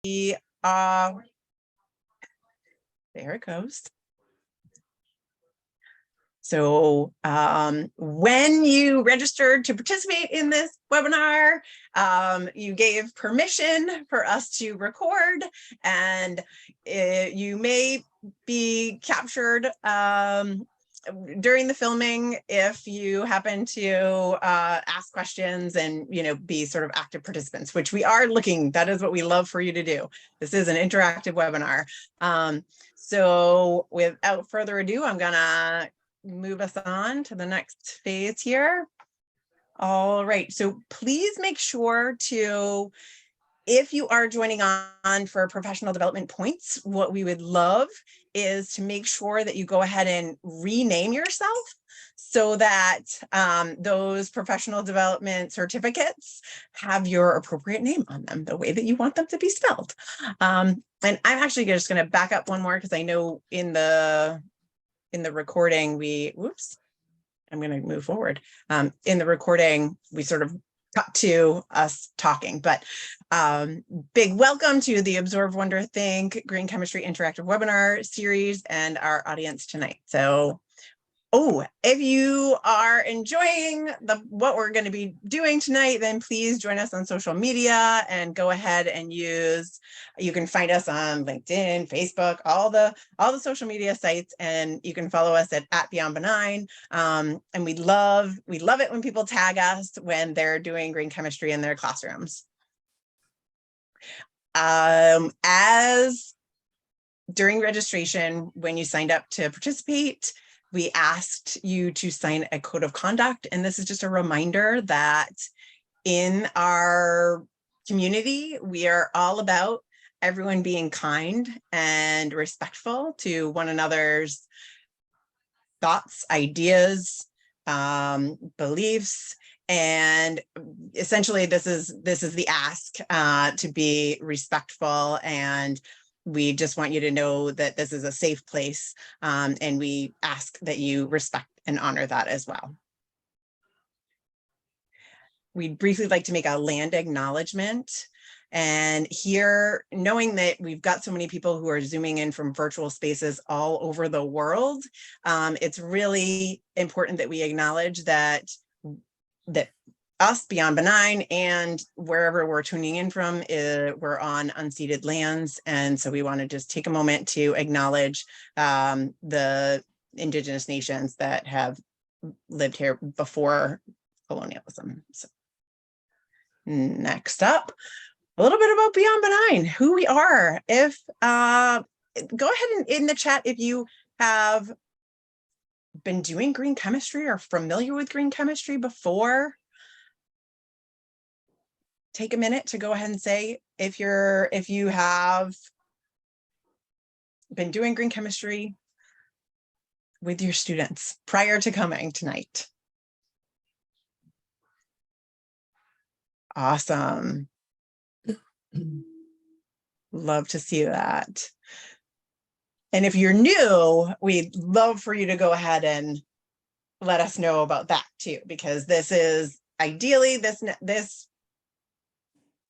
there it goes. So when you registered to participate in this webinar, you gave permission for us to record, and you may be captured during the filming if you happen to ask questions and be sort of active participants, which we are looking. That is what we love for you to do. This is an interactive webinar. So without further ado, I'm gonna move us on to the next phase here. All right, so please make sure to, if you are joining on for professional development points, what we would love is to make sure that you go ahead and rename yourself so that those professional development certificates have your appropriate name on them, the way that you want them to be spelled. And I'm actually just going to back up one more because I know in the recording I'm going to move forward. In the recording, we sort of cut to us talking, but big welcome to the Absorb, Wonder, Think Green Chemistry Interactive Webinar series and our audience tonight. So, if you are enjoying what we're going to be doing tonight, then please join us on social media and go ahead and you can find us on LinkedIn, Facebook, all the social media sites, and you can follow us at @BeyondBenign. And we love it when people tag us when they're doing green chemistry in their classrooms. As during registration, when you signed up to participate, we asked you to sign a code of conduct. And this is just a reminder that in our community, we are all about everyone being kind and respectful to one another's thoughts, ideas, beliefs. And essentially, this is the ask to be respectful, and we just want you to know that this is a safe place, and we ask that you respect and honor that as well. We'd briefly like to make a land acknowledgement. And here, knowing that we've got so many people who are zooming in from virtual spaces all over the world, it's really important that we acknowledge that us, Beyond Benign, and wherever we're tuning in from, we're on unceded lands. And so we want to just take a moment to acknowledge the Indigenous nations that have lived here before colonialism. So, next up, a little bit about Beyond Benign, who we are. If go ahead and in the chat if you have been doing green chemistry or familiar with green chemistry before. Take a minute to go ahead and say if you have been doing green chemistry with your students prior to coming tonight. Awesome. Love to see that. And if you're new, we'd love for you to go ahead and let us know about that too, because this is ideally this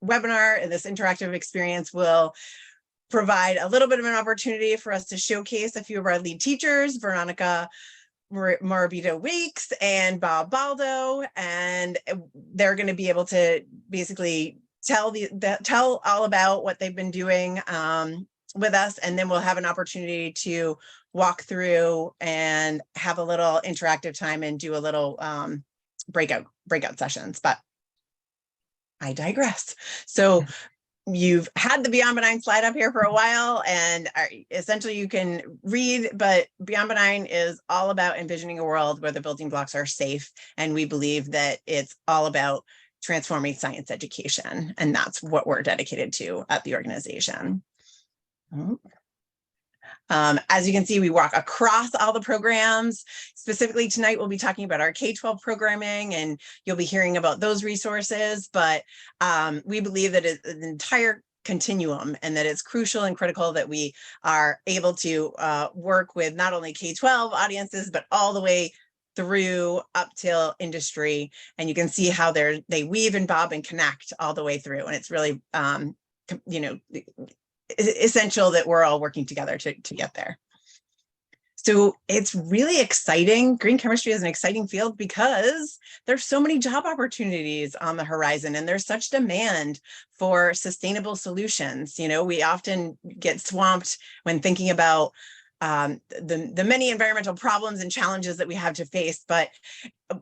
webinar and this interactive experience will provide a little bit of an opportunity for us to showcase a few of our lead teachers, Veronica, Morabito-Weeks, and Baldo, and they're going to be able to basically tell all about what they've been doing with us, and then we'll have an opportunity to walk through and have a little interactive time and do a little breakout sessions. But I digress. So you've had the Beyond Benign slide up here for a while, and essentially you can read, but Beyond Benign is all about envisioning a world where the building blocks are safe. And we believe that it's all about transforming science education. And that's what we're dedicated to at the organization. As you can see, we walk across all the programs. Specifically tonight, we'll be talking about our K-12 programming, and you'll be hearing about those resources. But we believe that it's an entire continuum, and that it's crucial and critical that we are able to work with not only K-12 audiences, but all the way through up till industry. And you can see how they weave and bob and connect all the way through. And it's really essential that we're all working together to get there. So it's really exciting. Green chemistry is an exciting field because there's so many job opportunities on the horizon, and there's such demand for sustainable solutions. We often get swamped when thinking about the many environmental problems and challenges that we have to face, but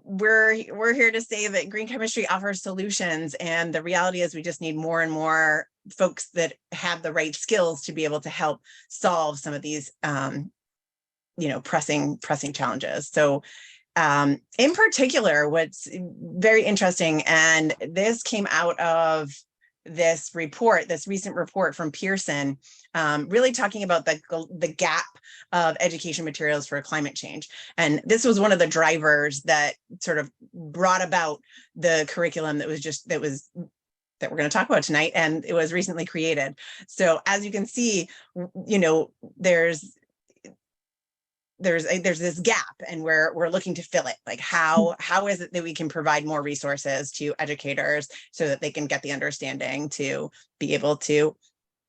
we're here to say that green chemistry offers solutions, and the reality is we just need more and more folks that have the right skills to be able to help solve some of these pressing challenges. So in particular, what's very interesting, and this came out of this recent report from Pearson, really talking about the gap of education materials for climate change. And this was one of the drivers that sort of brought about the curriculum that we're going to talk about tonight, and it was recently created. So as you can see, there's this gap, and we're looking to fill it. Like how is it that we can provide more resources to educators so that they can get the understanding to be able to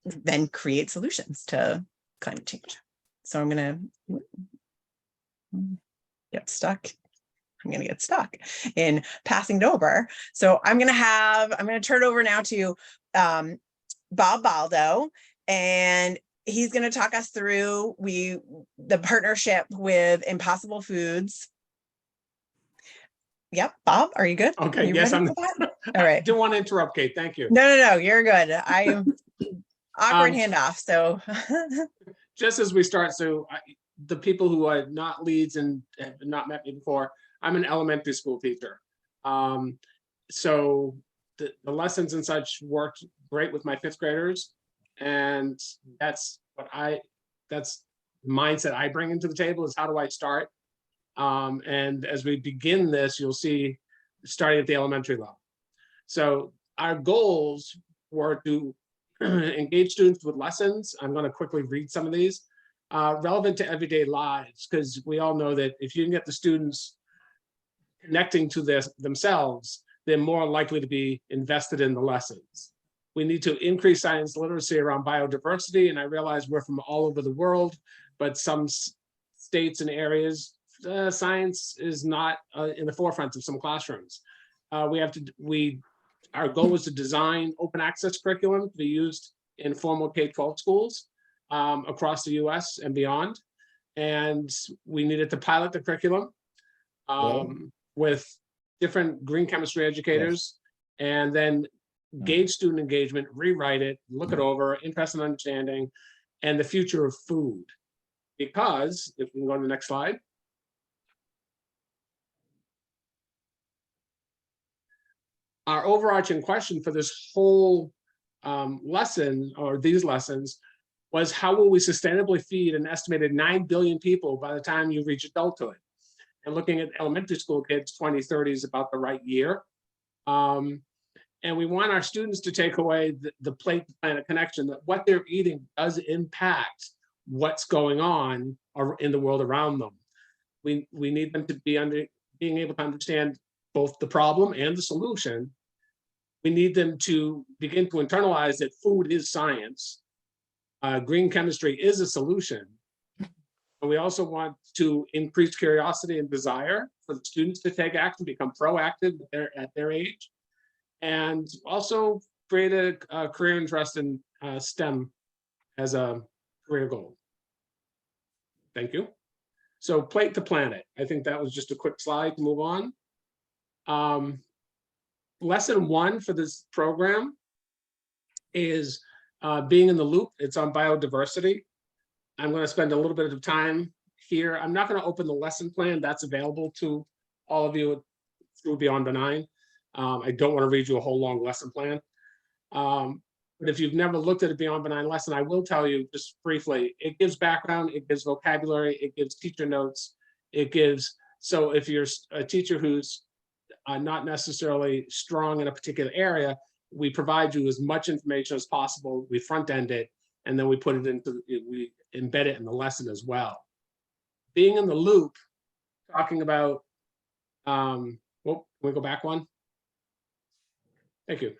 then create solutions to climate change. So I'm gonna get stuck in passing it over. So I'm gonna turn it over now to Bob Baldo, and he's going to talk us through the partnership with Impossible Foods. Yep, Bob, are you good? Okay, you yes, I'm. All right. I didn't want to interrupt, Kate. Thank you. No, you're good. I'm awkward handoff. So just as we start, the people who are not leads and have not met me before, I'm an elementary school teacher. So the lessons and such worked great with my 5th graders. And that's the mindset I bring into the table, is how do I start? And as we begin this, you'll see starting at the elementary level. So our goals were to engage students with lessons. I'm going to quickly read some of these, relevant to everyday lives, because we all know that if you can get the students connecting to this themselves, they're more likely to be invested in the lessons. We need to increase science literacy around biodiversity, and I realize we're from all over the world, but some states and areas, science is not in the forefront of some classrooms. Our goal was to design open access curriculum to be used in formal K-12 schools across the US and beyond. And we needed to pilot the curriculum with different green chemistry educators, and then gauge student engagement, rewrite it, look it over, interest and understanding, and the future of food. Because, if we can go to the next slide. Our overarching question for this whole lesson, or these lessons, was how will we sustainably feed an estimated 9 billion people by the time you reach adulthood? And looking at elementary school kids, 2030 is about the right year. And we want our students to take away the plate to planet connection, that what they're eating does impact what's going on in the world around them. We need them to be being able to understand both the problem and the solution. We need them to begin to internalize that food is science. Green chemistry is a solution. And we also want to increase curiosity and desire for the students to take action, become proactive at their age. And also create a career interest in STEM as a career goal. Thank you. So plate to planet. I think that was just a quick slide to move on. Lesson 1 for this program is being in the loop. It's on biodiversity. I'm going to spend a little bit of time here. I'm not going to open the lesson plan. That's available to all of you through Beyond Benign. I don't want to read you a whole long lesson plan. But if you've never looked at a Beyond Benign lesson, I will tell you just briefly, it gives background, it gives vocabulary, it gives teacher notes, so if you're a teacher who's not necessarily strong in a particular area, we provide you as much information as possible, we front end it, and then we we embed it in the lesson as well. Being in the loop, talking about, can we go back one? Thank you.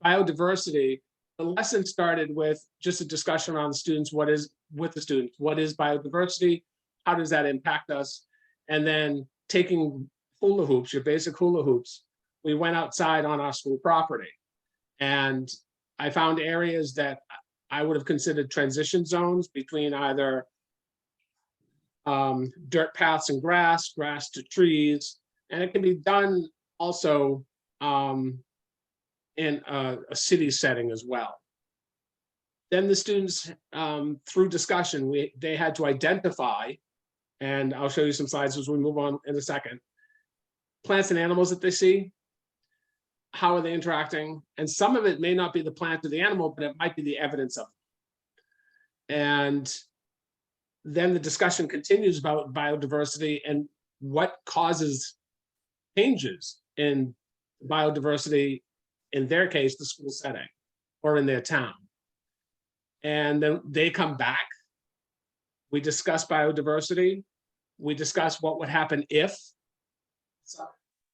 Biodiversity, the lesson started with just a discussion around the students, what is biodiversity? How does that impact us? And then taking hula hoops, your basic hula hoops, we went outside on our school property. And I found areas that I would have considered transition zones between either dirt paths and grass to trees. And it can be done also in a city setting as well. Then the students, through discussion, they had to identify, and I'll show you some slides as we move on in a second, plants and animals that they see. How are they interacting? And some of it may not be the plant or the animal, but it might be the evidence of it. And then the discussion continues about biodiversity and what causes changes in biodiversity, in their case, the school setting or in their town. And then they come back. We discuss biodiversity. We discuss what would happen if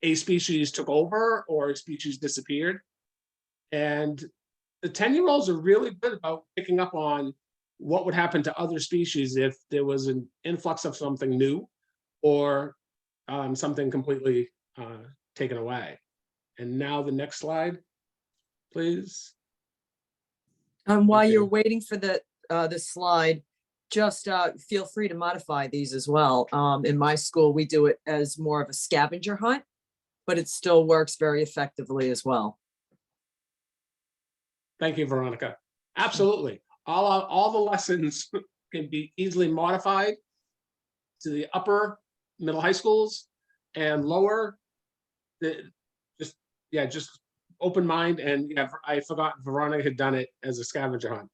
a species took over or a species disappeared. And the 10-year-olds are really good about picking up on what would happen to other species if there was an influx of something new or something completely taken away. And now the next slide, please. While you're waiting for the slide, just feel free to modify these as well. In my school, we do it as more of a scavenger hunt, but it still works very effectively as well. Thank you, Veronica. Absolutely. All the lessons can be easily modified to the upper middle high schools and lower. Just open mind. And yeah, I forgot Veronica had done it as a scavenger hunt.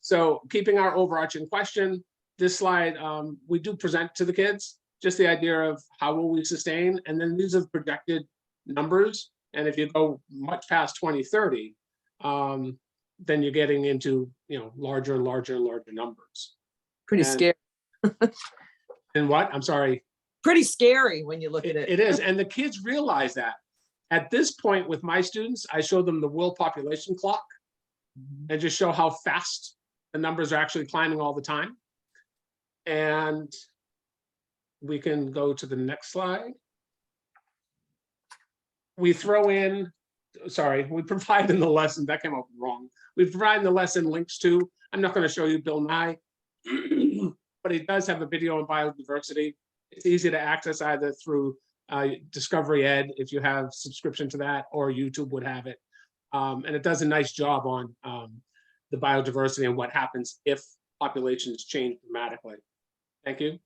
So keeping our overarching question, this slide, we do present to the kids, just the idea of how will we sustain, and then these are projected numbers. And if you go much past 2030, then you're getting into, larger and larger and larger numbers. Pretty scary. And what? I'm sorry. Pretty scary when you look at it. It is. And the kids realize that. At this point with my students, I show them the world population clock and just show how fast the numbers are actually climbing all the time. And we can go to the next slide. We throw in, we provide in the lesson, that came out wrong. We provide in the lesson links to, I'm not going to show you Bill Nye, but it does have a video on biodiversity. It's easy to access either through Discovery Ed, if you have subscription to that, or YouTube would have it. And it does a nice job on the biodiversity and what happens if populations change dramatically. Thank you.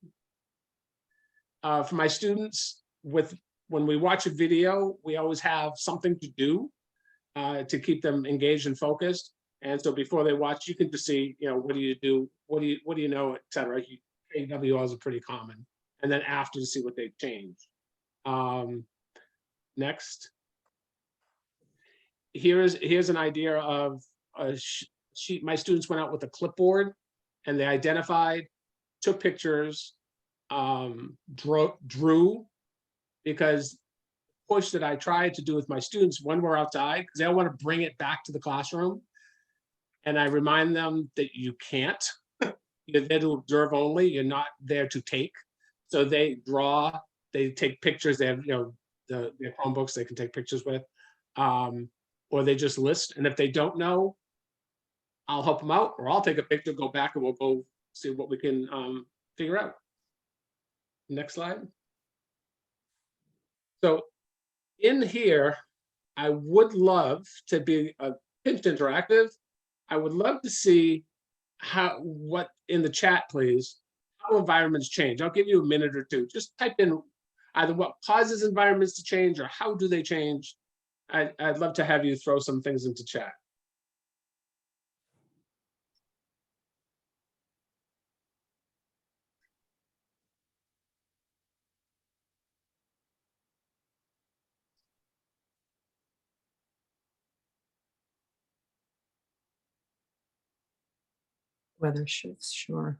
For my students, when we watch a video, we always have something to do to keep them engaged and focused. And so before they watch, you can just see, what do you do? What do you know, et cetera. AWLs are pretty common. And then after, to see what they've changed. Next. Here's an idea of a sheet. My students went out with a clipboard and they identified, took pictures, drew, because the push that I tried to do with my students when we're outside, because they all want to bring it back to the classroom. And I remind them that you can't. You're there to observe only. You're not there to take. So they draw, they take pictures. They have, their Chromebooks they can take pictures with, or they just list. And if they don't know, I'll help them out, or I'll take a picture, go back, and we'll go see what we can figure out. Next slide. So in here, I would love to be a pinch interactive. I would love to see what in the chat, please, how environments change. I'll give you a minute or two. Just type in either what causes environments to change or how do they change. I'd love to have you throw some things into chat. Weather shifts, sure.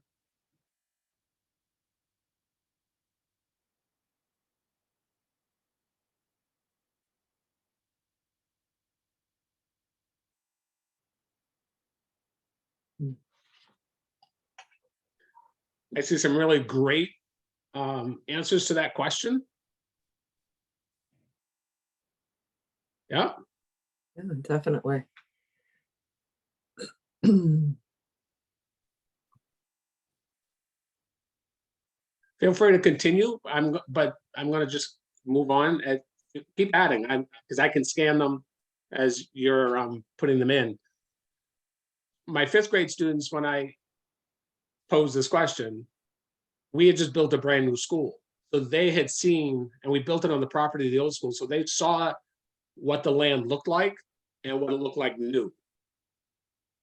I see some really great answers to that question. Yeah. Yeah, definitely. Feel free to continue. But I'm going to just move on and keep adding. Because I can scan them as you're putting them in. My 5th grade students, when I posed this question, we had just built a brand new school. So they had seen, and we built it on the property of the old school. So they saw what the land looked like and what it looked like new.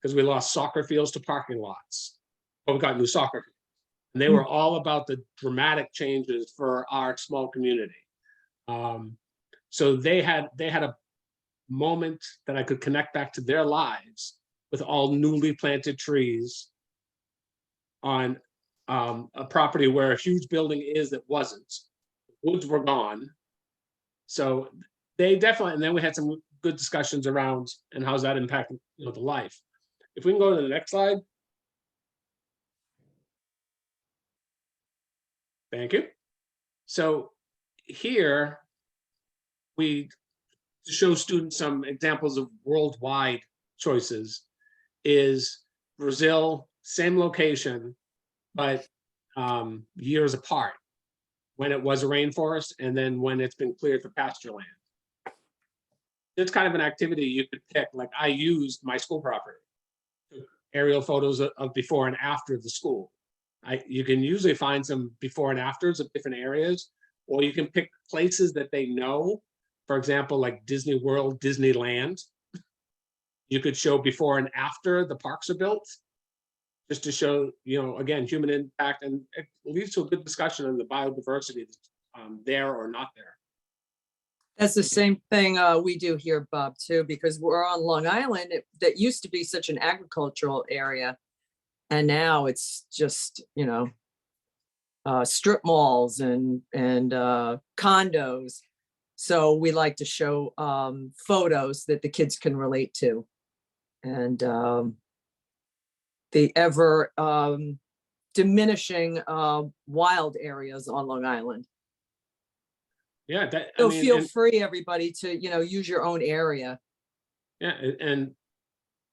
Because we lost soccer fields to parking lots, but we got new soccer fields. And they were all about the dramatic changes for our small community. So they had a moment that I could connect back to their lives with all newly planted trees on a property where a huge building is that wasn't. Woods were gone. So they definitely, and then we had some good discussions around and how's that impacting, the life. If we can go to the next slide. Thank you. So here we show students some examples of worldwide choices. Is Brazil, same location, but years apart, when it was a rainforest and then when it's been cleared for pasture land. It's kind of an activity you could pick. Like I used my school property, aerial photos of before and after the school. You can usually find some before and afters of different areas, or you can pick places that they know. For example, like Disney World, Disneyland. You could show before and after the parks are built, just to show, again, human impact, and it leads to a good discussion on the biodiversity that's there or not there. That's the same thing we do here, Bob, too, because we're on Long Island. That used to be such an agricultural area. And now it's just, strip malls and condos. So we like to show photos that the kids can relate to. And the ever diminishing wild areas on Long Island. Yeah. So feel free, everybody, to, use your own area. Yeah, and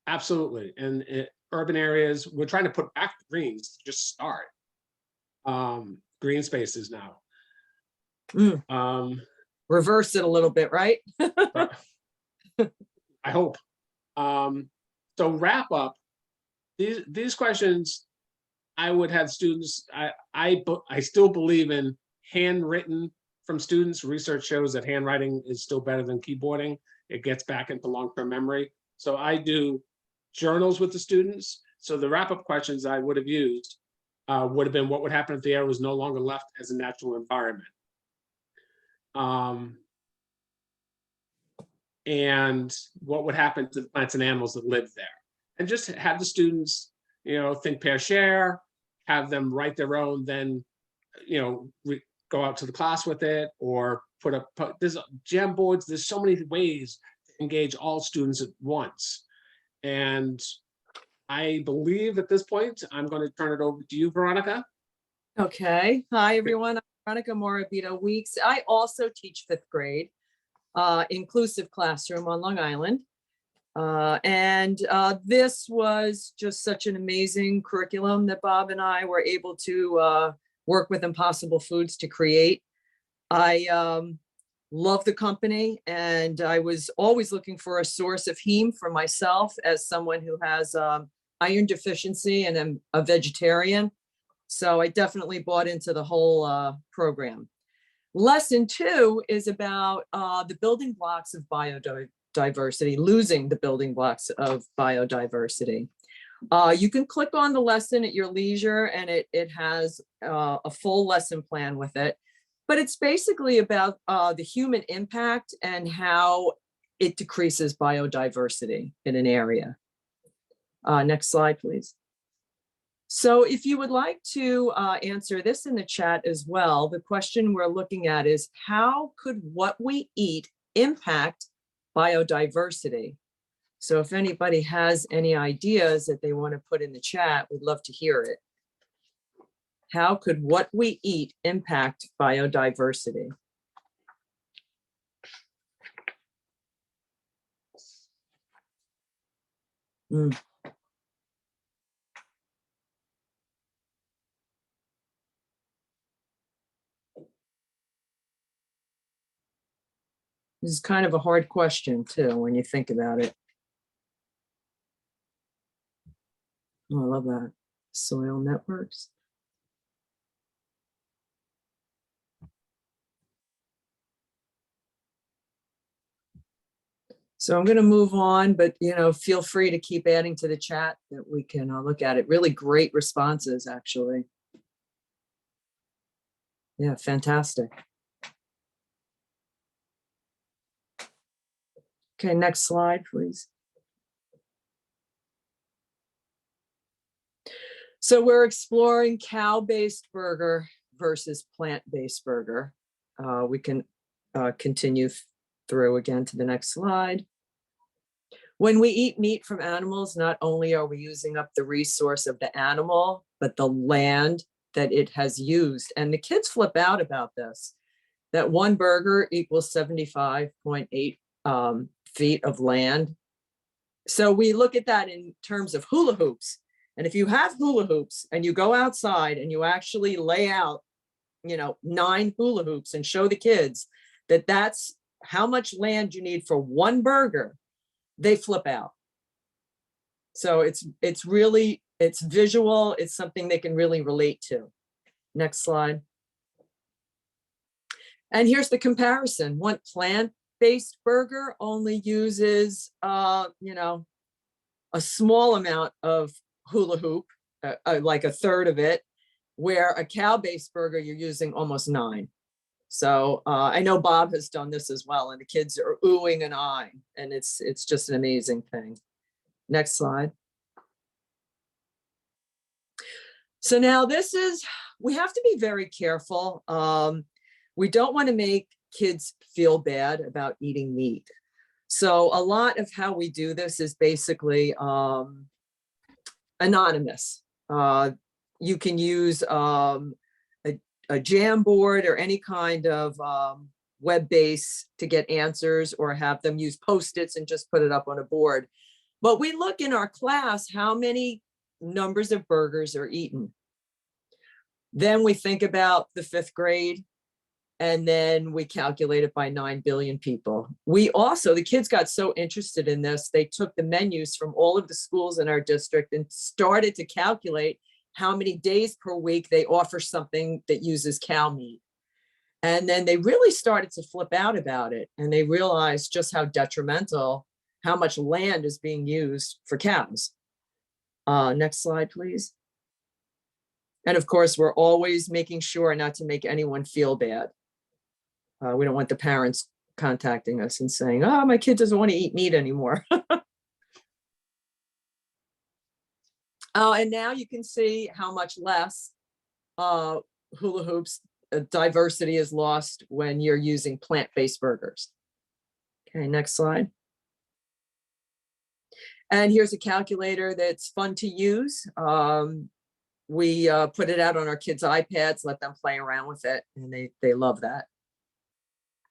absolutely. And urban areas, we're trying to put back the greens to just start. Green spaces now. Reverse it a little bit, right? I hope. So wrap up, these questions, I would have students, I still believe in handwritten from students. Research shows that handwriting is still better than keyboarding. It gets back into long-term memory. So I do journals with the students. So the wrap-up questions I would have used would have been, what would happen if the air was no longer left as a natural environment? And what would happen to the plants and animals that live there? And just have the students, think, pair, share, have them write their own, then, go out to the class with it, or there's jam boards. There's so many ways to engage all students at once. And I believe at this point, I'm going to turn it over to you, Veronica. Okay. Hi, everyone. I'm Veronica Morabito-Weeks. I also teach 5th grade, inclusive classroom on Long Island. This was just such an amazing curriculum that Bob and I were able to work with Impossible Foods to create. I love the company, and I was always looking for a source of heme for myself as someone who has iron deficiency and am a vegetarian. So I definitely bought into the whole program. Lesson 2 is about the building blocks of biodiversity, losing the building blocks of biodiversity. You can click on the lesson at your leisure, and it has a full lesson plan with it. But it's basically about the human impact and how it decreases biodiversity in an area. Next slide, please. So if you would like to answer this in the chat as well, the question we're looking at is, how could what we eat impact biodiversity? So if anybody has any ideas that they want to put in the chat, we'd love to hear it. How could what we eat impact biodiversity? Mm. This is kind of a hard question too, when you think about it. Oh, I love that. Soil networks. So I'm going to move on, but feel free to keep adding to the chat that we can look at it. Really great responses, actually. Yeah, fantastic. Okay, next slide, please. So we're exploring cow-based burger versus plant-based burger. We can continue through again to the next slide. When we eat meat from animals, not only are we using up the resource of the animal, but the land that it has used. And the kids flip out about this, that one burger equals 75.8 feet of land. So we look at that in terms of hula hoops. And if you have hula hoops and you go outside and you actually lay out, 9 hula hoops and show the kids that that's how much land you need for one burger, they flip out. So it's visual. It's something they can really relate to. Next slide. And here's the comparison. One plant-based burger only uses, a small amount of hula hoop, like a third of it, where a cow-based burger, you're using almost 9. So I know Bob has done this as well, and the kids are oohing and eyeing, and it's just an amazing thing. Next slide. So now we have to be very careful. We don't want to make kids feel bad about eating meat. So a lot of how we do this is basically anonymous. You can use a Jamboard or any kind of web base to get answers, or have them use Post-its and just put it up on a board. But we look in our class how many numbers of burgers are eaten. Then we think about the 5th grade, and then we calculate it by 9 billion people. The kids got so interested in this, they took the menus from all of the schools in our district and started to calculate how many days per week they offer something that uses cow meat. And then they really started to flip out about it. And they realized just how detrimental, how much land is being used for cows. Next slide, please. And of course, we're always making sure not to make anyone feel bad. We don't want the parents contacting us and saying, oh, my kid doesn't want to eat meat anymore. And now you can see how much less hula hoops diversity is lost when you're using plant-based burgers. Okay, next slide. And here's a calculator that's fun to use. We put it out on our kids' iPads, let them play around with it, and they love that.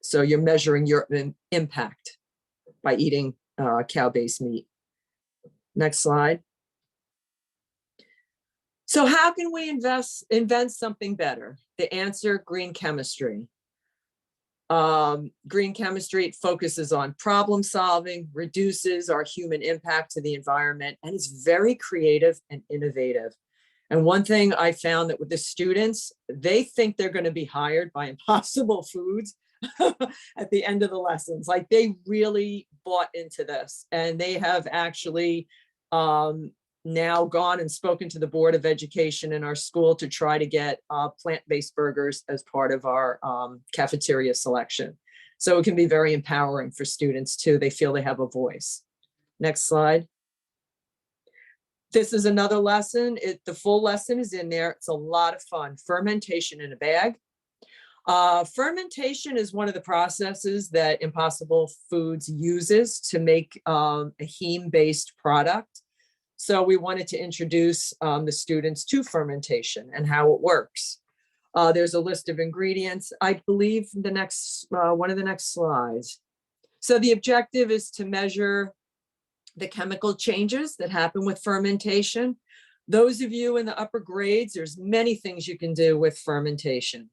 So you're measuring your impact by eating cow-based meat. Next slide. So how can we invent something better? The answer, green chemistry. Green chemistry, it focuses on problem solving, reduces our human impact to the environment, and is very creative and innovative. And one thing I found that with the students, they think they're going to be hired by Impossible Foods at the end of the lessons. Like, they really bought into this, and they have actually now gone and spoken to the Board of Education in our school to try to get plant-based burgers as part of our cafeteria selection. So it can be very empowering for students too. They feel they have a voice. Next slide. This is another lesson. The full lesson is in there. It's a lot of fun. Fermentation in a bag. Fermentation is one of the processes that Impossible Foods uses to make a heme-based product. So we wanted to introduce the students to fermentation and how it works. There's a list of ingredients, I believe the next, one of the next slides. So the objective is to measure the chemical changes that happen with fermentation. Those of you in the upper grades, there's many things you can do with fermentation.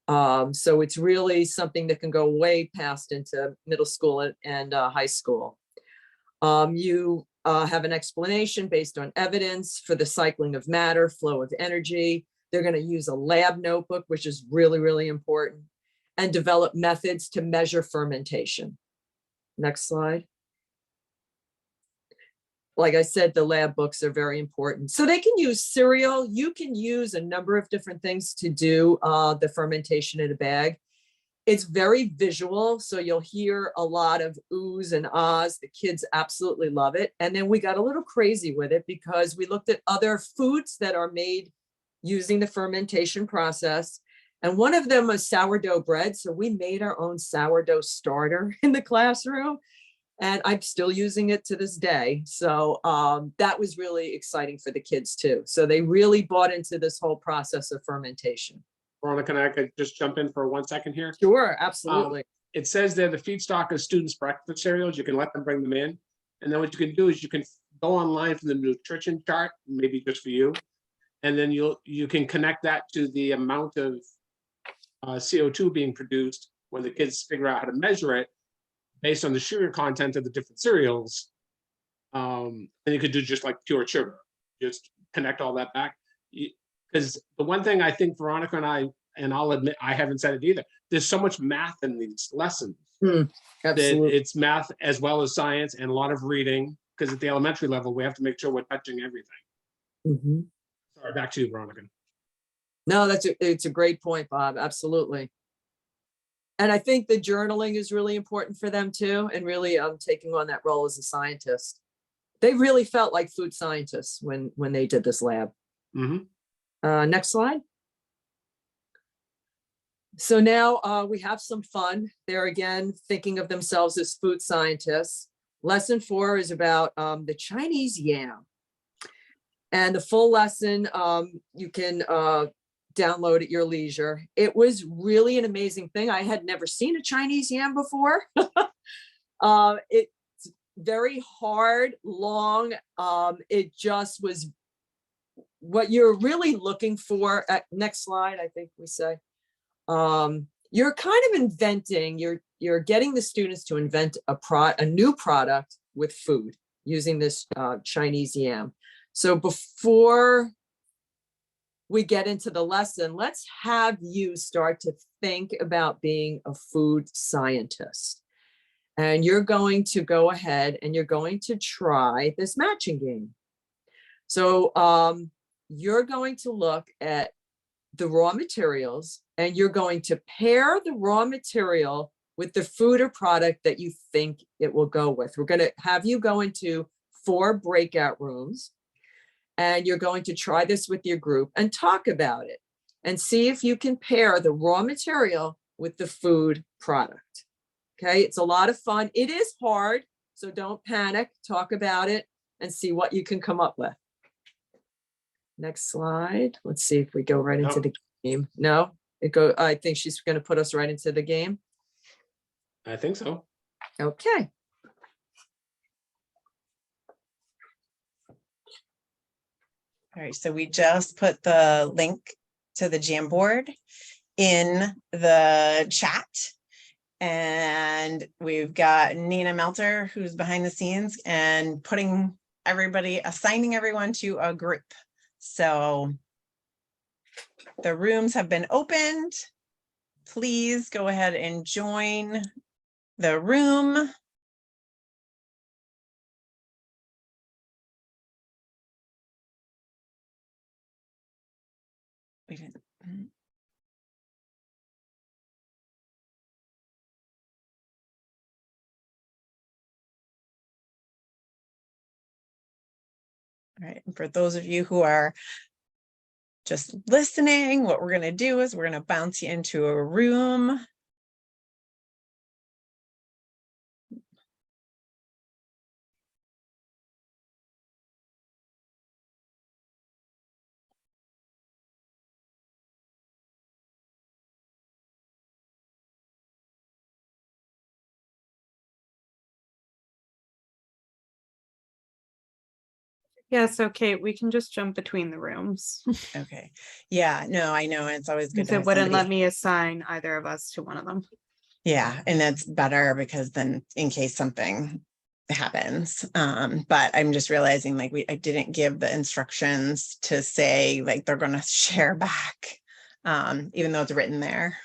So it's really something that can go way past into middle school and high school. You have an explanation based on evidence for the cycling of matter, flow of energy. They're going to use a lab notebook, which is really, really important, and develop methods to measure fermentation. Next slide. Like I said, the lab books are very important. So they can use cereal. You can use a number of different things to do the fermentation in a bag. It's very visual, so you'll hear a lot of oohs and ahs. The kids absolutely love it. And then we got a little crazy with it because we looked at other foods that are made using the fermentation process. And one of them was sourdough bread. So we made our own sourdough starter in the classroom. And I'm still using it to this day. So that was really exciting for the kids too. So they really bought into this whole process of fermentation. Veronica, and I could just jump in for 1 second here. Sure, absolutely. It says there the feedstock is students' breakfast cereals. You can let them bring them in. And then what you can do is you can go online for the nutrition chart, maybe just for you. And then you can connect that to the amount of CO2 being produced when the kids figure out how to measure it based on the sugar content of the different cereals. And you could do just like pure sugar, just connect all that back. Because the one thing I think Veronica and I'll admit, I haven't said it either, there's so much math in these lessons. Absolutely. It's math as well as science and a lot of reading, because at the elementary level, we have to make sure we're touching everything. Sorry, back to you, Veronica. No, it's a great point, Bob. Absolutely. And I think the journaling is really important for them too, and really taking on that role as a scientist. They really felt like food scientists when they did this lab. Next slide. So now we have some fun. They're again thinking of themselves as food scientists. Lesson 4 is about the Chinese yam. And the full lesson you can download at your leisure. It was really an amazing thing. I had never seen a Chinese yam before. It's very hard, long. It just was what you're really looking for. Next slide, I think we say. You're kind of inventing, you're getting the students to invent a new product with food using this Chinese yam. So before we get into the lesson, let's have you start to think about being a food scientist. And you're going to go ahead and you're going to try this matching game. So you're going to look at the raw materials and you're going to pair the raw material with the food or product that you think it will go with. We're going to have you go into 4 breakout rooms. And you're going to try this with your group and talk about it and see if you can pair the raw material with the food product. Okay, it's a lot of fun. It is hard, so don't panic. Talk about it and see what you can come up with. Next slide. Let's see if we go right into the game. No, I think she's going to put us right into the game. I think so. Okay. All right, so we just put the link to the Jamboard in the chat. And we've got Nina Melter, who's behind the scenes and assigning everyone to a group. So the rooms have been opened. Please go ahead and join the room. We didn't. All right, and for those of you who are just listening. What we're going to do is we're going to bounce you into a room. Yeah, so Kate, we can just jump between the rooms. Okay. Yeah, no, I know. It's always good Because to it have wouldn't let somebody. me assign either of us to one of them. Yeah, and that's better because then in case something happens. But I'm just realizing like I didn't give the instructions to say like they're gonna share back, even though it's written there.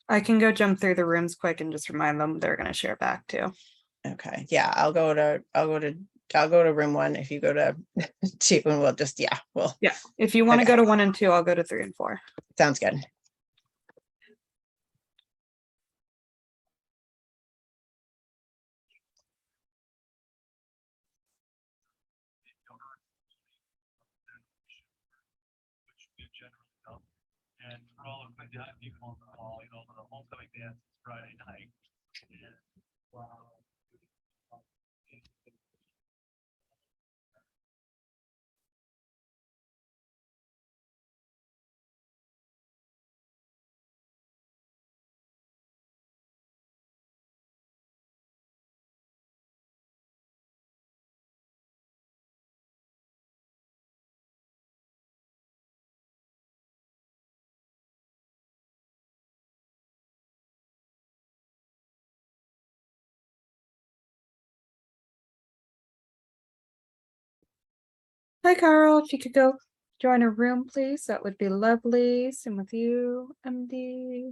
I can go jump through the rooms quick and just remind them they're gonna share back too. Okay, yeah, I'll go to room 1 if you go to 2, and we'll just, yeah, well, Yeah, if you want to Okay. go to 1 and 2, I'll go to 3 and 4. sounds good. And we're all going to have people on the call, for the homecoming dance Friday night. And, wow. Hi, Carl. If you could go join a room, please, that would be lovely. Same with you, MD.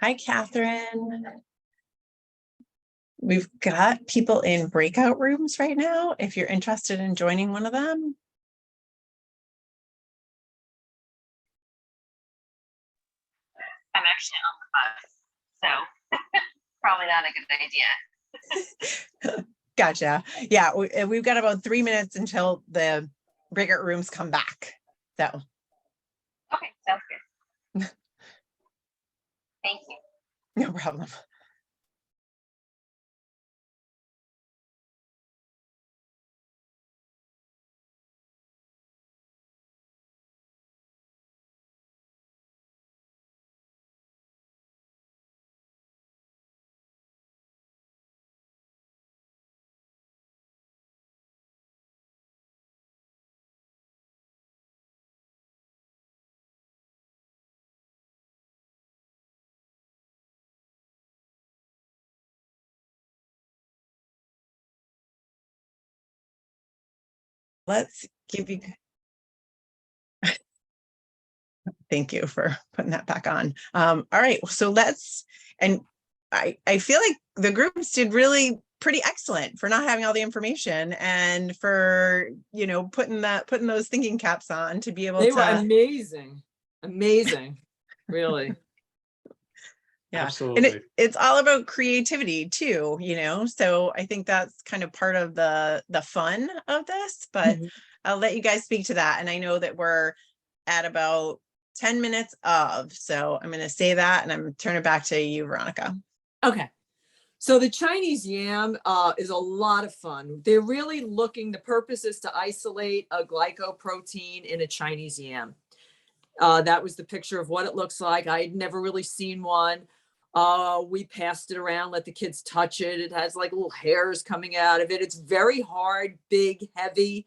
Hi, Catherine. We've got people in breakout rooms right now, if you're interested in joining one of them. I'm actually on the bus, so probably not a good idea. Gotcha. Yeah, we've got about 3 minutes until the breakout rooms come back. So, Okay, sounds good. Thank you. no problem. Let's give you. Thank you for putting that back on. All right, so and I feel like the groups did really pretty excellent for not having all the information and for, putting those thinking caps on to be able They were to. amazing, amazing, really. Yeah, Absolutely. and it's all about creativity too, so I think that's kind of part of the fun of this, but Mhm. I'll let you guys speak to that. And I know that we're at about 10 minutes of, so I'm going to say that and I'm turning it back to you, Veronica. Okay. So the Chinese yam is a lot of fun. They're really the purpose is to isolate a glycoprotein in a Chinese yam. That was the picture of what it looks like. I had never really seen one. We passed it around, let the kids touch it. It has like little hairs coming out of it. It's very hard, big, heavy.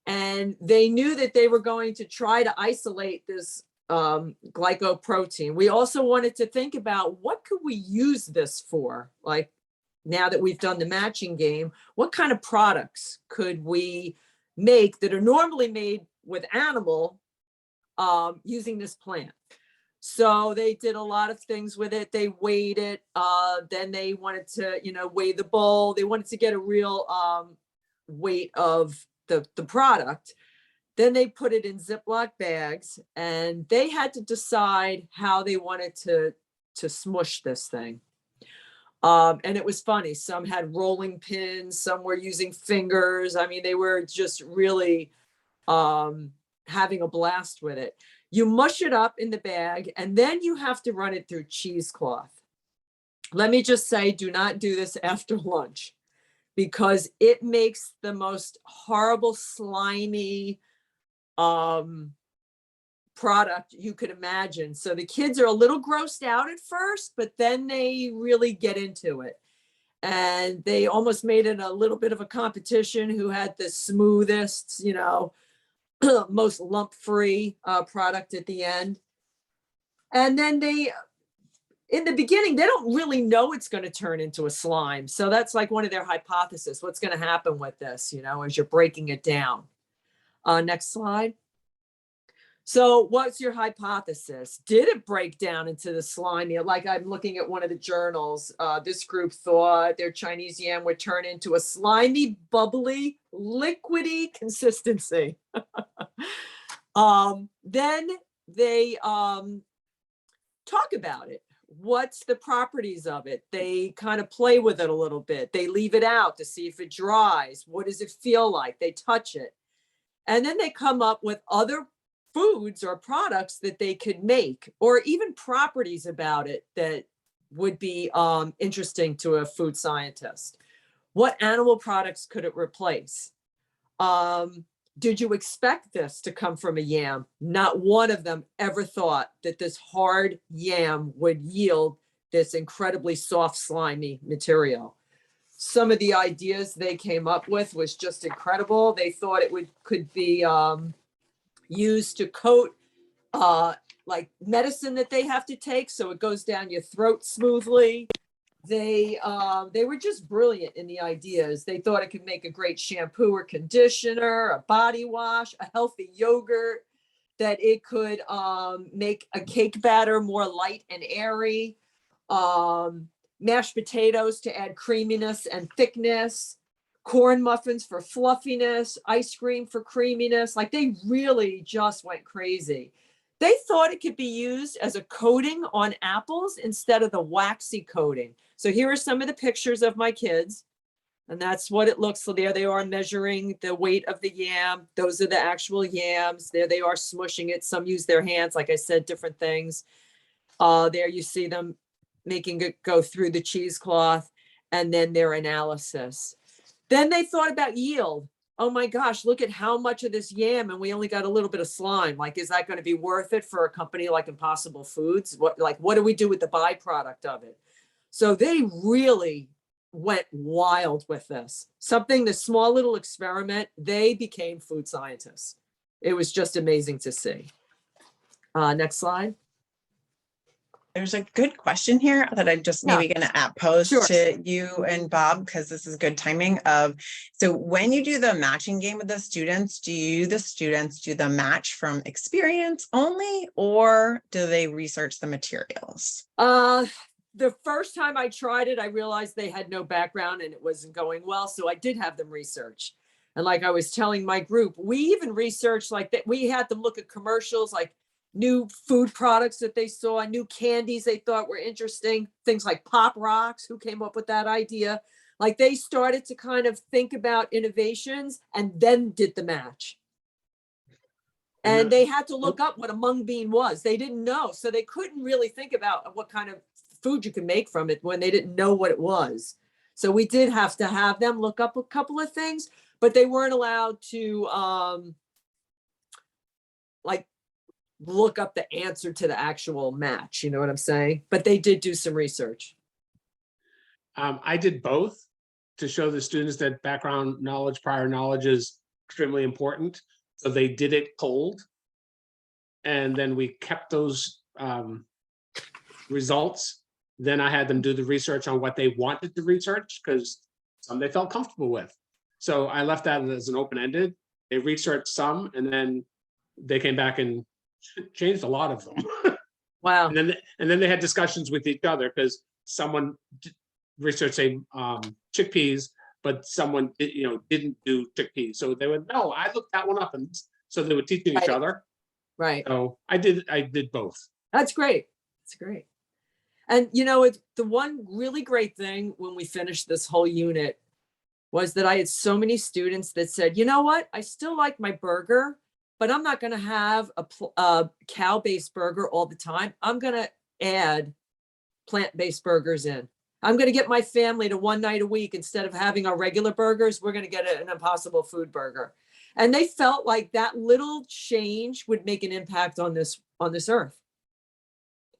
And they knew that they were going to try to isolate this glycoprotein. We also wanted to think about what could we use this for? Like now that we've done the matching game, what kind of products could we make that are normally made with animal using this plant? So they did a lot of things with it. They weighed it. Then they wanted to, weigh the bowl. They wanted to get a real weight of the product. Then they put it in Ziploc bags and they had to decide how they wanted to smush this thing. And it was funny. Some had rolling pins, some were using fingers. I mean, they were just really having a blast with it. You mush it up in the bag and then you have to run it through cheesecloth. Let me just say, do not do this after lunch because it makes the most horrible, slimy product you could imagine. So the kids are a little grossed out at first, but then they really get into it. And they almost made it a little bit of a competition who had the smoothest, most lump-free product at the end. And then in the beginning, they don't really know it's going to turn into a slime. So that's like one of their hypotheses. What's going to happen with this, as you're breaking it down. Next slide. So what's your hypothesis? Did it break down into the slimy? Like I'm looking at one of the journals. This group thought their Chinese yam would turn into a slimy, bubbly, liquidy consistency. Then they talk about it. What's the properties of it? They kind of play with it a little bit. They leave it out to see if it dries. What does it feel like? They touch it. And then they come up with other foods or products that they could make, or even properties about it that would be interesting to a food scientist. What animal products could it replace? Did you expect this to come from a yam? Not one of them ever thought that this hard yam would yield this incredibly soft, slimy material. Some of the ideas they came up with was just incredible. They thought it could be used to coat like medicine that they have to take, so it goes down your throat smoothly. They were just brilliant in the ideas. They thought it could make a great shampoo or conditioner, a body wash, a healthy yogurt. that it could make a cake batter more light and airy, mashed potatoes to add creaminess and thickness, corn muffins for fluffiness, ice cream for creaminess. Like they really just went crazy. They thought it could be used as a coating on apples instead of the waxy coating. So here are some of the pictures of my kids. And that's what it looks like. There they are measuring the weight of the yam. Those are the actual yams. There they are smushing it. Some use their hands, like I said, different things. There you see them making it go through the cheesecloth, and then their analysis. Then they thought about yield. Oh my gosh, look at how much of this yam, and we only got a little bit of slime. Like, is that going to be worth it for a company like Impossible Foods? What do we do with the byproduct of it? So they really went wild with this. This small little experiment, they became food scientists. It was just amazing to see. Next slide. There's a good question here that I'm just maybe going to pose Sure. to you and Bob, because this is good timing so when you do the matching game with the students, do the students do the match from experience only, or do they research the materials? The first time I tried it, I realized they had no background and it wasn't going well. So I did have them research. And like I was telling my group, we even researched like that. We had them look at commercials, like new food products that they saw, new candies they thought were interesting, things like Pop Rocks. Who came up with that idea? Like they started to kind of think about innovations and then did the match. And they had to look up what a mung bean was. They didn't know. So they couldn't really think about what kind of food you can make from it when they didn't know what it was. So we did have to have them look up a couple of things, but they weren't allowed to like look up the answer to the actual match. You know what I'm saying? But they did do some research. I did both to show the students that background knowledge, prior knowledge is extremely important. So they did it cold. And then we kept those results. Then I had them do the research on what they wanted to research, because some they felt comfortable with. So I left that as an open-ended. They researched some, and then they came back and changed a lot of them. Wow. And then they had discussions with each other, because someone researched, say, chickpeas, but someone didn't do chickpeas. So they would, no, I looked that one up, and so they were teaching each other. Right. So I did both. That's great. That's great. And it's the one really great thing when we finished this whole unit was that I had so many students that said, you know what, I still like my burger, but I'm not going to have a cow-based burger all the time. I'm going to add plant-based burgers in. I'm going to get my family to one night a week, instead of having our regular burgers, we're going to get an Impossible Food burger. And they felt like that little change would make an impact on this earth.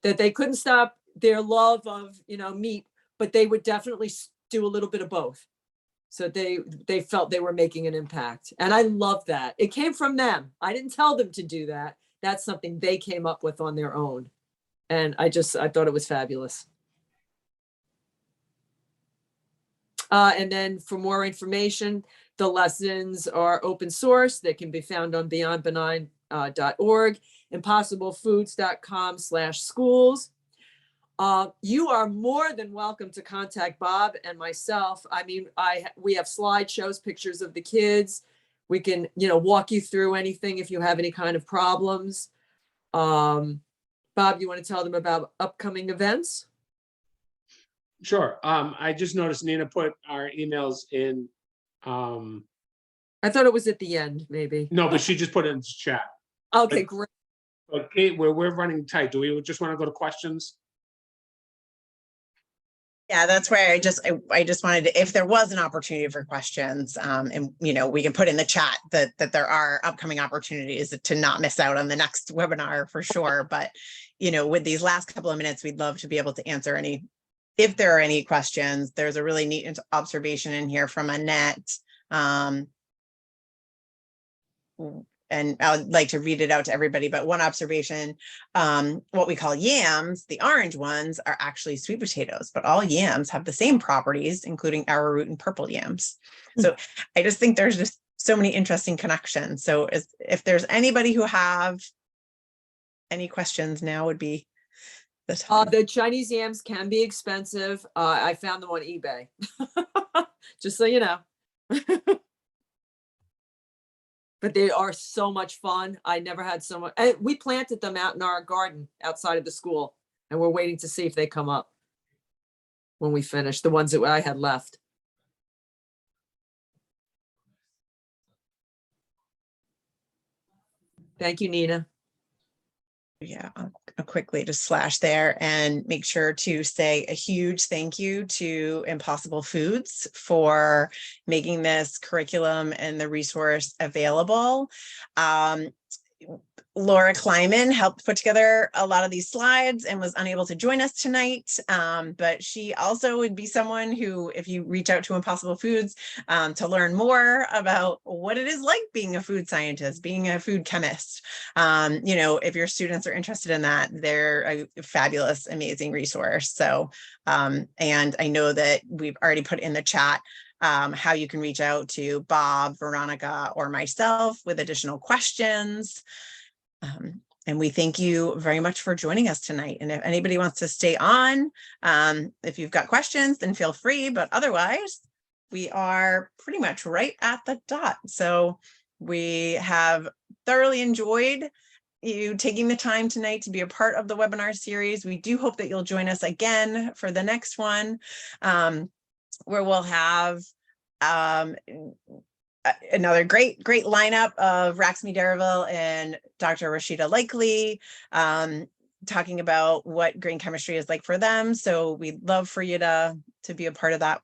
That they couldn't stop their love of, meat, but they would definitely do a little bit of both. So they felt they were making an impact. And I love that. It came from them. I didn't tell them to do that. That's something they came up with on their own. And I thought it was fabulous. And then for more information, the lessons are open source. They can be found on beyondbenign.org, impossiblefoods.com/schools. You are more than welcome to contact Bob and myself. I mean, we have slideshows, pictures of the kids. We can, walk you through anything if you have any kind of problems. Bob, you want to tell them about upcoming events? Sure. I just noticed Nina put our emails in. I thought it was at the end, maybe. No, but she just put it in the chat. Okay, great. Okay, we're running tight. Do we just want to go to questions? Yeah, that's where I just wanted to, if there was an opportunity for questions, and we can put in the chat that there are upcoming opportunities to not miss out on the next webinar for sure. But with these last couple of minutes, we'd love to be able to answer if there are any questions. There's a really neat observation in here from Annette. And I would like to read it out to everybody, but one observation, what we call yams, the orange ones, are actually sweet potatoes, but all yams have the same properties, including arrowroot and purple yams. So I just think there's just so many interesting connections. So if there's anybody who have any questions, now would be the time. The Chinese yams can be expensive. I found them on eBay. Just so you know. But they are so much fun. I never had so much. And we planted them out in our garden outside of the school, and we're waiting to see if they come up when we finish, the ones that I had left. Thank you, Nina. Yeah, I'll quickly just slash there and make sure to say a huge thank you to Impossible Foods for making this curriculum and the resource available. Laura Kleiman helped put together a lot of these slides and was unable to join us tonight, but she also would be someone who, if you reach out to Impossible Foods to learn more about what it is like being a food scientist, being a food chemist, you know, if your students are interested in that, they're a fabulous, amazing resource. So, and I know that we've already put in the chat how you can reach out to Bob, Veronica, or myself with additional questions. And we thank you very much for joining us tonight. And if anybody wants to stay on, if you've got questions, then feel free. But otherwise, we are pretty much right at the dot. So we have thoroughly enjoyed you taking the time tonight to be a part of the webinar series. We do hope that you'll join us again for the next one, where we'll have another great lineup of Raxmi Derival and Dr. Rashida Likely talking about what green chemistry is like for them. So we'd love for you to be a part of that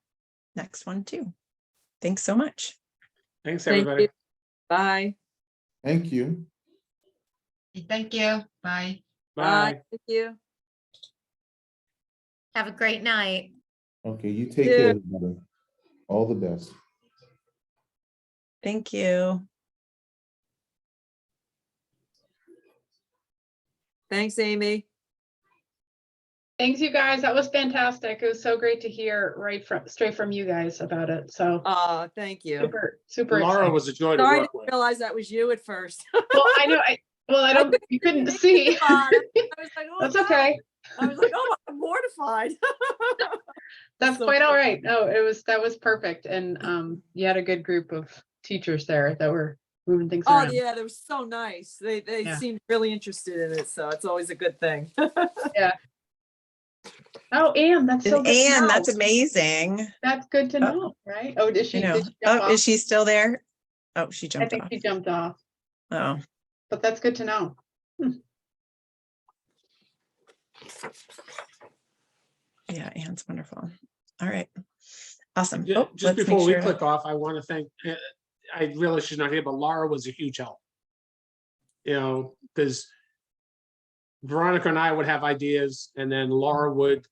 next one too. Thanks so much. Thanks, Thank everybody. you. Bye. Thank you. Thank you. Bye. Bye. Thank you. Have a great night. Okay, you take Yeah. care, mother. All the best. Thank you. Thanks, Amy. Thanks, you guys. That was fantastic. It was so great to hear straight from you guys about it. So Thank you. super Laura exciting. was a joy to Sorry, I work didn't with. realize that was you at first. Well, I know. I don't. You couldn't see. I was like, oh, That's God. okay. I was like, oh, I'm mortified. That's So quite all funny. right. No, that was perfect. And you had a good group of teachers there that were moving things Oh around. yeah, they were so nice. They Yeah. seemed really interested in it, so it's always a good thing. Yeah. Oh, Anne, that's so And good to Anne, know. that's amazing. That's good to Oh. know, right? Oh, did she You know. jump off? Is she still there? Oh, she I jumped think off. she jumped off, Oh, but that's good to know. yeah, Anne's wonderful. All right. Awesome. Just, Oh, just let's make before we sure- click off, I want to thank, I realize she's not here, but Laura was a huge help. You know, because Veronica and I would have ideas, and then Laura would